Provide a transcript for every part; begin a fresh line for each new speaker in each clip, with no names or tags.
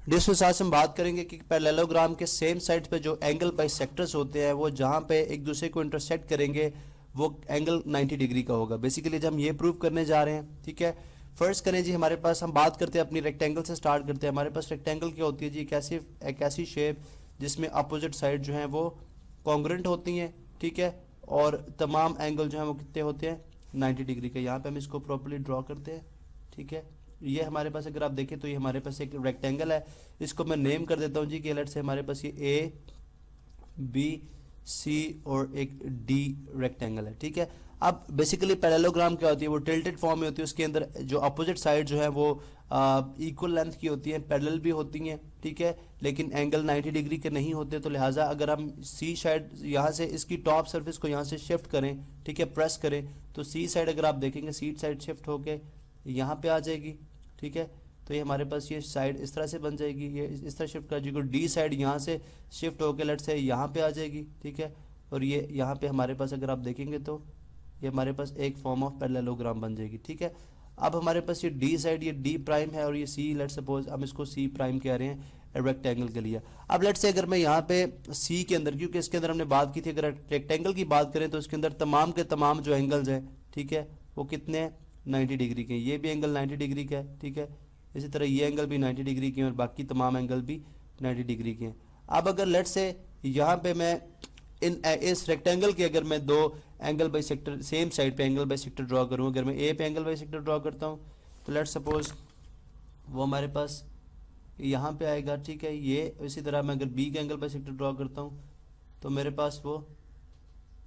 Distance आज हम बात करेंगे कि पैरेललोग्राम के सेम साइड पे जो एंगल बाइसेक्टर्स होते हैं वो जहां पे एक दूसरे को इंटरसेक्ट करेंगे वो एंगल 90 डिग्री का होगा। बेसिकली जब हम ये प्रूव करने जा रहे हैं, ठीक है। फर्स्ट करें जी, हमारे पास हम बात करते हैं अपनी रेक्टेंगल से स्टार्ट करते हैं। हमारे पास रेक्टेंगल क्या होती है जी? एक ऐसी शेप जिसमें अपोजिट साइड जो है वो कॉन्ग्रुएंट होती हैं, ठीक है, और तमाम एंगल जो है वो कितने होते हैं? 90 डिग्री के। यहाँ पे हम इसको प्रॉपर्ली ड्रॉ करते हैं, ठीक है। ये हमारे पास अगर आप देखें तो ये हमारे पास एक रेक्टेंगल है, इसको मैं नेम कर देता हूँ जी कि लेट्स से हमारे पास ये ए बी सी और एक डी रेक्टेंगल है, ठीक है। अब बेसिकली पैरेललोग्राम क्या होती है? वो टिल्टेड फॉर्म में होती है, उसके अंदर जो अपोजिट साइड जो है वो इक्वल लेंथ की होती है, पैरेलल भी होती हैं, ठीक है, लेकिन एंगल 90 डिग्री के नहीं होते। तो लिहाजा अगर हम सी साइड यहाँ से इसकी टॉप सरफेस को यहाँ से शिफ्ट करें, ठीक है, प्रेस करें, तो सी साइड अगर आप देखेंगे सी साइड शिफ्ट होके यहाँ पे आ जाएगी, ठीक है। तो ये हमारे पास ये साइड इस तरह से बन जाएगी, ये इस तरह शिफ्ट कर जाएगी। डी साइड यहाँ से शिफ्ट होकर लेट्स से यहाँ पे आ जाएगी, ठीक है। और ये यहाँ पे हमारे पास अगर आप देखेंगे तो ये हमारे पास एक फॉर्म ऑफ पैरेललोग्राम बन जाएगी, ठीक है। अब हमारे पास ये डी साइड ये डी प्राइम है और ये सी, लेट्स सपोज हम इसको सी प्राइम कह रहे हैं रेक्टेंगल के लिए। अब लेट्स से अगर मैं यहाँ पे सी के अंदर, क्योंकि इसके अंदर हमने बात की थी, अगर रेक्टेंगल की बात करें तो इसके अंदर तमाम के तमाम जो एंगल्स हैं, ठीक है, वो कितने हैं? 90 डिग्री के। ये भी एंगल 90 डिग्री का है, ठीक है। इसी तरह ये एंगल भी 90 डिग्री के हैं और बाकी तमाम एंगल भी 90 डिग्री के हैं। अब अगर लेट्स से यहाँ पे मैं इस रेक्टेंगल के अगर मैं दो एंगल बाइसेक्टर सेम साइड पे एंगल बाइसेक्टर ड्रॉ करूँ, अगर मैं ए पे एंगल बाइसेक्टर ड्रॉ करता हूँ तो लेट्स सपोज वो हमारे पास यहाँ पे आएगा, ठीक है। ये इसी तरह मैं अगर बी का एंगल बाइसेक्टर ड्रॉ करता हूँ तो मेरे पास वो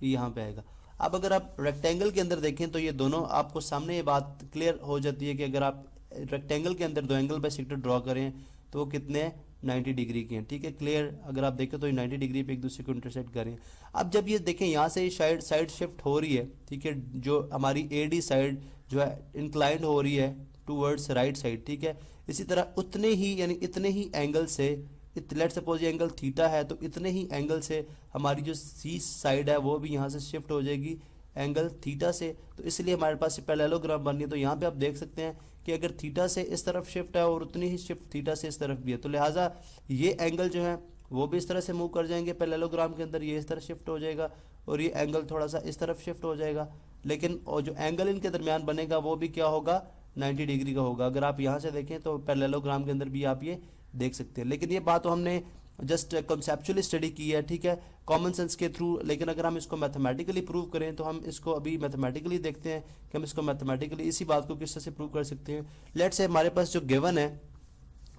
यहाँ पे आएगा। अब अगर आप रेक्टेंगल के अंदर देखें तो ये दोनों आपको सामने ये बात क्लियर हो जाती है कि अगर आप रेक्टेंगल के अंदर दो एंगल बाइसेक्टर ड्रॉ करें तो वो कितने 90 डिग्री के हैं, ठीक है, क्लियर। अगर आप देखें तो ये 90 डिग्री पे एक दूसरे को इंटरसेक्ट करें। अब जब ये देखें यहाँ से साइड शिफ्ट हो रही है, ठीक है, जो हमारी एडी साइड जो है इंक्लाइंड हो रही है टूवर्ड्स राइट साइड, ठीक है। इसी तरह उतने ही यानी इतने ही एंगल से लेट्स सपोज ये एंगल थीटा है तो इतने ही एंगल से हमारी जो सी साइड है वो भी यहाँ से शिफ्ट हो जाएगी एंगल थीटा से। तो इसलिए हमारे पास पैरेललोग्राम बन रही है। तो यहाँ पे आप देख सकते हैं कि अगर थीटा से इस तरफ शिफ्ट है और उतनी ही शिफ्ट थीटा से इस तरफ भी है, तो लिहाजा ये एंगल जो है वो भी इस तरह से मूव कर जाएंगे पैरेललोग्राम के अंदर, ये इस तरह शिफ्ट हो जाएगा और ये एंगल थोड़ा सा इस तरफ शिफ्ट हो जाएगा। लेकिन और जो एंगल इनके दरमियान बनेगा वो भी क्या होगा? 90 डिग्री का होगा। अगर आप यहाँ से देखें तो पैरेललोग्राम के अंदर भी आप ये देख सकते हैं। लेकिन ये बात तो हमने जस्ट कॉन्सेप्चुअली स्टडी की है, ठीक है, कॉमन सेंस के थ्रू। लेकिन अगर हम इसको मैथमेटिकली प्रूव करें तो हम इसको अभी मैथमेटिकली देखते हैं कि हम इसको मैथमेटिकली इसी बात को किस तरह से प्रूव कर सकते हैं। लेट्स से हमारे पास जो गिवन है,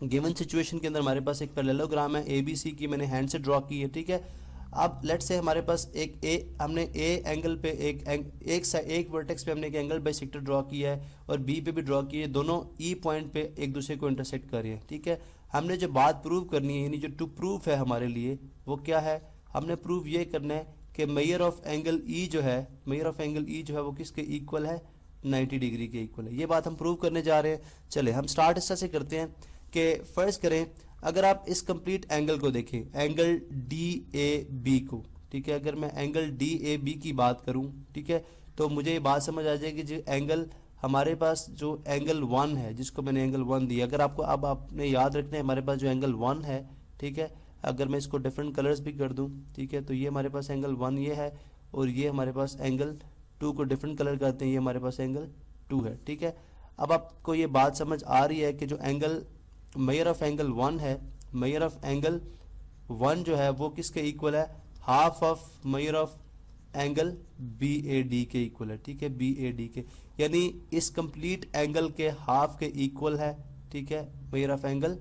गिवन सिचुएशन के अंदर हमारे पास एक पैरेललोग्राम है एबीसी की, मैंने हैंड से ड्रॉ की है, ठीक है। अब लेट्स से हमारे पास हमने ए एंगल पे एक वर्टेक्स पे हमने एक एंगल बाइसेक्टर ड्रॉ किया है और बी पे भी ड्रॉ किया है, दोनों ई पॉइंट पे एक दूसरे को इंटरसेक्ट कर रहे हैं, ठीक है। हमने जो बात प्रूव करनी है यानी जो टू प्रूफ है हमारे लिए वो क्या है? हमने प्रूव ये करना है कि मेजर ऑफ एंगल ई जो है वो किसके इक्वल है? 90 डिग्री के इक्वल है। ये बात हम प्रूव करने जा रहे हैं। चले हम स्टार्ट इस तरह से करते हैं कि फर्स्ट करें, अगर आप इस कंप्लीट एंगल को देखें, एंगल डी ए बी को, ठीक है, अगर मैं एंगल डी ए बी की बात करूं, ठीक है, तो मुझे ये बात समझ आ जाएगी जो एंगल हमारे पास जो एंगल 1 है जिसको मैंने एंगल 1 दिया, अगर आपको अब आपने याद रखना है हमारे पास जो एंगल 1 है, ठीक है, अगर मैं इसको डिफरेंट कलर्स भी कर दूं, ठीक है, तो ये हमारे पास एंगल 1 ये है और ये हमारे पास एंगल 2 को डिफरेंट कलर करते हैं, ये हमारे पास एंगल 2 है, ठीक है। अब आपको ये बात समझ आ रही है कि जो एंगल मेजर ऑफ एंगल 1 है, मेजर ऑफ एंगल 1 जो है वो किसके इक्वल है? Half of measure of angle B A D के इक्वल है, ठीक है, बी ए डी के, यानी इस कंप्लीट एंगल के हाफ के इक्वल है, ठीक है, मेजर ऑफ एंगल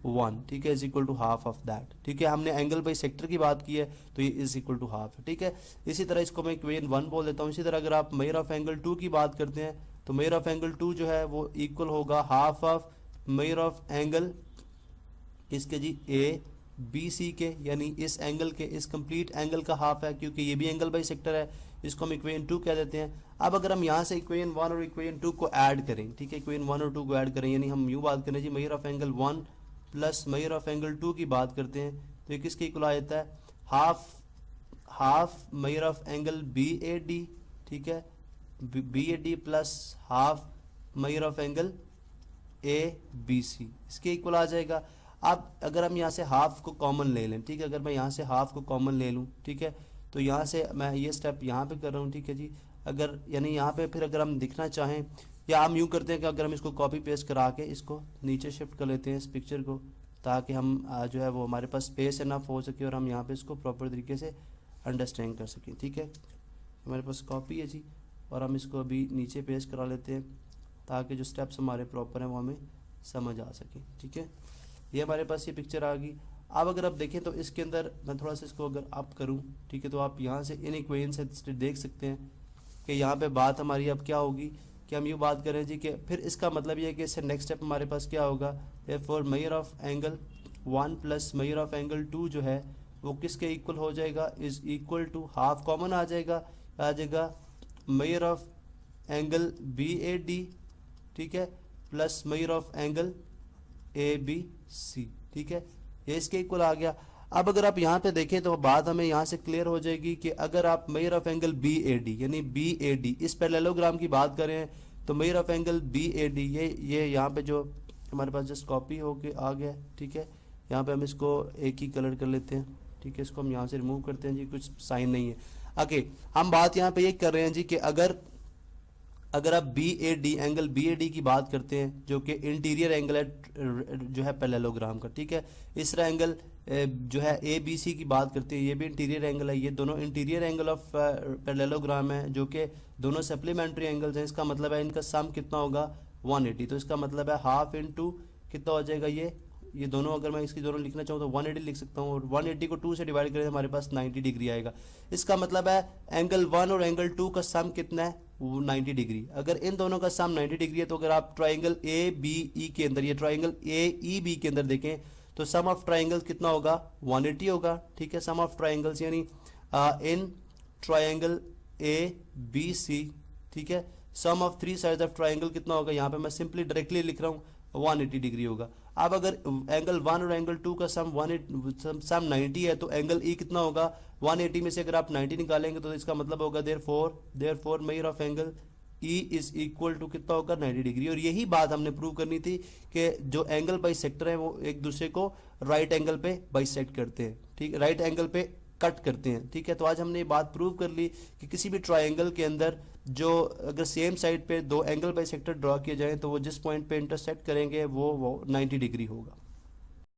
1, ठीक है, is equal to half of that, ठीक है। हमने एंगल बाई सेक्टर की बात की है तो ये इज इक्वल टू हाफ है, ठीक है। इसी तरह इसको मैं इक्वेशन 1 बोल देता हूँ। इसी तरह अगर आप मेजर ऑफ एंगल 2 की बात करते हैं तो मेजर ऑफ एंगल 2 जो है वो इक्वल होगा half of measure of angle किसके जी? ए बी सी के, यानी इस एंगल के इस कंप्लीट एंगल का हाफ है, क्योंकि ये भी एंगल बाई सेक्टर है, इसको हम इक्वेशन 2 कह देते हैं। अब अगर हम यहाँ से इक्वेशन 1 और इक्वेशन 2 को ऐड करें, ठीक है, इक्वेशन 1 और 2 को ऐड करें, यानी हम यूँ बात करें जी major of angle 1 plus measure of angle 2 की बात करते हैं तो ये किसके इक्वल आ जाता है? Half measure of angle B A D, ठीक है, B A D plus half measure of angle A B C, इसके इक्वल आ जाएगा। आप अगर हम यहाँ से हाफ को कॉमन ले लें, ठीक है, अगर मैं यहाँ से हाफ को कॉमन ले लूँ, ठीक है, तो यहाँ से मैं ये स्टेप यहाँ पे कर रहा हूँ, ठीक है जी। अगर यानी यहाँ पे फिर अगर हम दिखना चाहें, या हम यूँ करते हैं कि अगर हम इसको कॉपी पेस्ट करा के इसको नीचे शिफ्ट कर लेते हैं इस पिक्चर को, ताकि हम जो है वो हमारे पास स्पेस इनफ हो सके और हम यहाँ पे इसको प्रॉपर तरीके से अंडरस्टैंड कर सकें, ठीक है। हमारे पास कॉपी है जी, और हम इसको अभी नीचे पेस्ट करा लेते हैं ताकि जो स्टेप्स हमारे प्रॉपर हैं वो हमें समझ आ सके, ठीक है। ये हमारे पास ये पिक्चर आ गई। अब अगर आप देखें तो इसके अंदर मैं थोड़ा सा इसको अगर अप करूं, ठीक है, तो आप यहाँ से इन इक्वेशन से देख सकते हैं कि यहाँ पे बात हमारी अब क्या होगी कि हम ये बात करें जी कि फिर इसका मतलब ये है कि इससे नेक्स्ट स्टेप हमारे पास क्या होगा, for measure of angle 1 plus measure of angle 2 जो है वो किसके इक्वल हो जाएगा, is equal to half common आ जाएगा मेजर ऑफ एंगल BAD, ठीक है, plus measure of angle ABC, ठीक है, ये इसके इक्वल आ गया। अब अगर आप यहाँ पे देखें तो बात हमें यहाँ से क्लियर हो जाएगी कि अगर आप मेजर ऑफ एंगल BAD यानी BAD इस पैरेललोग्राम की बात करें तो मेजर ऑफ एंगल BAD ये यहाँ पे जो हमारे पास जस्ट कॉपी होके आ गया, ठीक है। यहाँ पे हम इसको एक ही कलर कर लेते हैं, ठीक है, इसको हम यहाँ से रिमूव करते हैं जी, कुछ साइन नहीं है। ओके, हम बात यहाँ पे ये कर रहे हैं जी कि अगर आप BAD एंगल BAD की बात करते हैं जो कि इंटीरियर एंगल है जो है पैरेललोग्राम का, ठीक है, इस तरह एंगल जो है ABC की बात करते हैं, ये भी इंटीरियर एंगल है, ये दोनों इंटीरियर एंगल ऑफ पैरेललोग्राम है जो कि दोनों सप्लीमेंट्री एंगल्स हैं। इसका मतलब है इनका सम कितना होगा 180, तो इसका मतलब है हाफ इंटू कितना हो जाएगा ये दोनों, अगर मैं इसकी दोनों लिखना चाहूँ तो 180 लिख सकता हूँ, और 180 को 2 से डिवाइड करें तो हमारे पास 90 डिग्री आएगा। इसका मतलब है एंगल 1 और एंगल 2 का सम कितना है, वो 90 डिग्री। अगर इन दोनों का सम 90 डिग्री है तो अगर आप ट्राइंगल ABE के अंदर, ये ट्राइंगल AEB के अंदर देखें तो सम ऑफ ट्राइंगल कितना होगा 180 होगा, ठीक है, सम ऑफ ट्राइंगल्स यानी इन ट्राइंगल ABC, ठीक है, सम ऑफ 3 साइड्स ऑफ ट्राइंगल कितना होगा, यहाँ पे मैं सिंपली डायरेक्टली लिख रहा हूँ 180 डिग्री होगा। अब अगर एंगल 1 और एंगल 2 का सम 90 है तो एंगल E कितना होगा 180 में से अगर आप 90 निकालेंगे तो इसका मतलब होगा therefore measure of angle E is equal to कितना होगा 90 डिग्री। और यही बात हमने प्रूव करनी थी कि जो एंगल बाई सेक्टर है वो एक दूसरे को राइट एंगल पे बाइसेक्ट करते हैं, ठीक है, राइट एंगल पे कट करते हैं, ठीक है। तो आज हमने ये बात प्रूव कर ली कि किसी भी ट्राइंगल के अंदर जो अगर सेम साइड पे दो एंगल बाई सेक्टर ड्रॉ किए जाएं तो वो जिस पॉइंट पे इंटरसेक्ट करेंगे वो 90 डिग्री होगा।